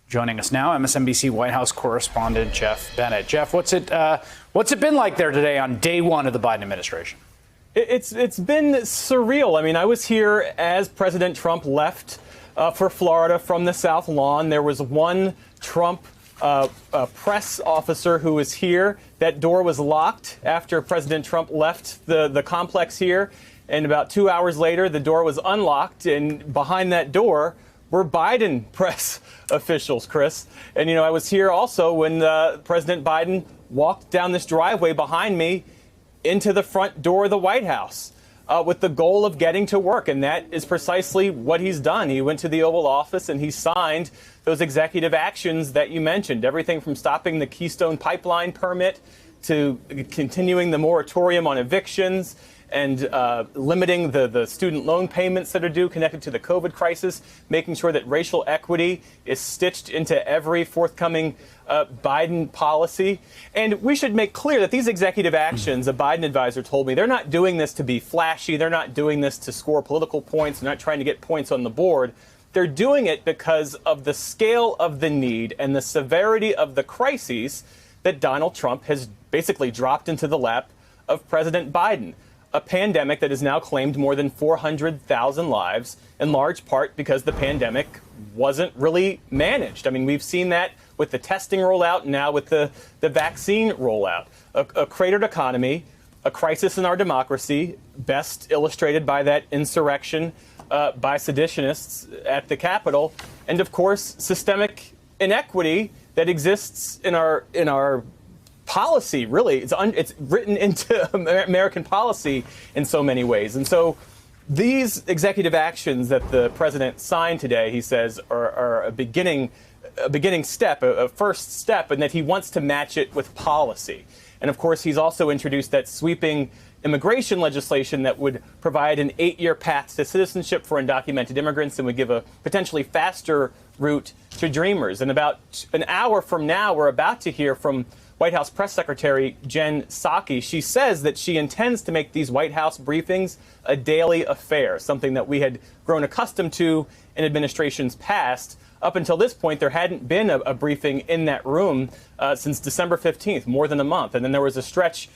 Joining us now, MSNBC White House correspondent Jeff Bennett. Jeff, what's it been like there today on day one of the Biden administration? It's been surreal. I mean, I was here as President Trump left for Florida from the South Lawn. There was one Trump press officer who was here. That door was locked after President Trump left the complex here. And about 2 hours later, the door was unlocked. And behind that door were Biden press officials, Chris. And, I was here also when President Biden walked down this driveway behind me into the front door of the White House with the goal of getting to work. And that is precisely what he's done. He went to the Oval Office and he signed those executive actions that you mentioned, everything from stopping the Keystone Pipeline permit to continuing the moratorium on evictions and limiting the student loan payments that are due connected to the COVID crisis, making sure that racial equity is stitched into every forthcoming Biden policy. And we should make clear that these executive actions, a Biden advisor told me, they're not doing this to be flashy. They're not doing this to score political points. They're not trying to get points on the board. They're doing it because of the scale of the need and the severity of the crises that Donald Trump has basically dropped into the lap of President Biden. A pandemic that has now claimed more than 400,000 lives, in large part because the pandemic wasn't really managed. I mean, we've seen that with the testing rollout, now with the vaccine rollout. A cratered economy, a crisis in our democracy, best illustrated by that insurrection by seditionists at the Capitol, and of course, systemic inequity that exists in our policy. Really, it's written into American policy in so many ways. And so these executive actions that the president signed today, he says, are a beginning step, a first step, and that he wants to match it with policy. And of course, he's also introduced that sweeping immigration legislation that would provide an 8-year path to citizenship for undocumented immigrants and would give a potentially faster route to Dreamers. And about an hour from now, we're about to hear from White House Press Secretary Jen Psaki. She says that she intends to make these White House briefings a daily affair, something that we had grown accustomed to in administrations past. Up until this point, there hadn't been a briefing in that room since December 15th, more than a month. And then there was a stretch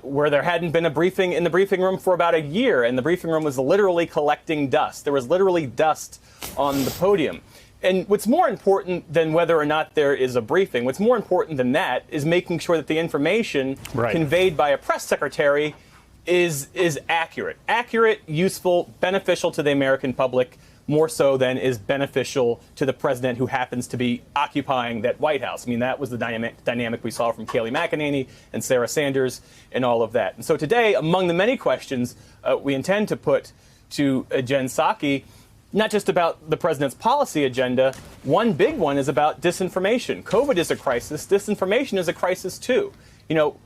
where there hadn't been a briefing in the briefing room for about a year, and the briefing room was literally collecting dust. There was literally dust on the podium. And what's more important than whether or not there is a briefing, what's more important than that is making sure that the information conveyed by a press secretary is accurate, useful, beneficial to the American public, more so than is beneficial to the president who happens to be occupying that White House. I mean, that was the dynamic we saw from Kayleigh McEnany and Sarah Sanders and all of that. And so today, among the many questions we intend to put to Jen Psaki, not just about the president's policy agenda, one big one is about disinformation. COVID is a crisis. Disinformation is a crisis, too.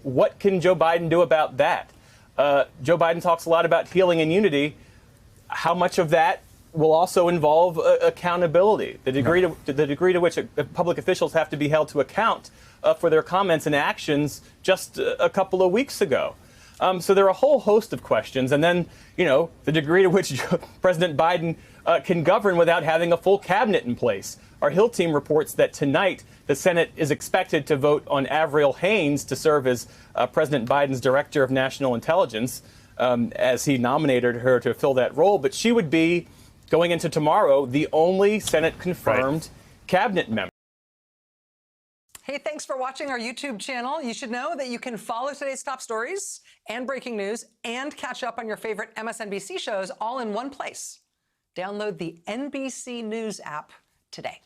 What can Joe Biden do about that? Joe Biden talks a lot about healing and unity. How much of that will also involve accountability, the degree to which public officials have to be held to account for their comments and actions just a couple of weeks ago. So there are a whole host of questions. And then, the degree to which President Biden can govern without having a full cabinet in place. Our Hill team reports that tonight the Senate is expected to vote on Avril Haines to serve as President Biden's Director of National Intelligence, as he nominated her to fill that role. But she would be, going into tomorrow, the only Senate-confirmed cabinet member. Hey, thanks for watching our YouTube channel. You should know that you can follow today's top stories and breaking news and catch up on your favorite MSNBC shows all in one place. Download the NBC News app today.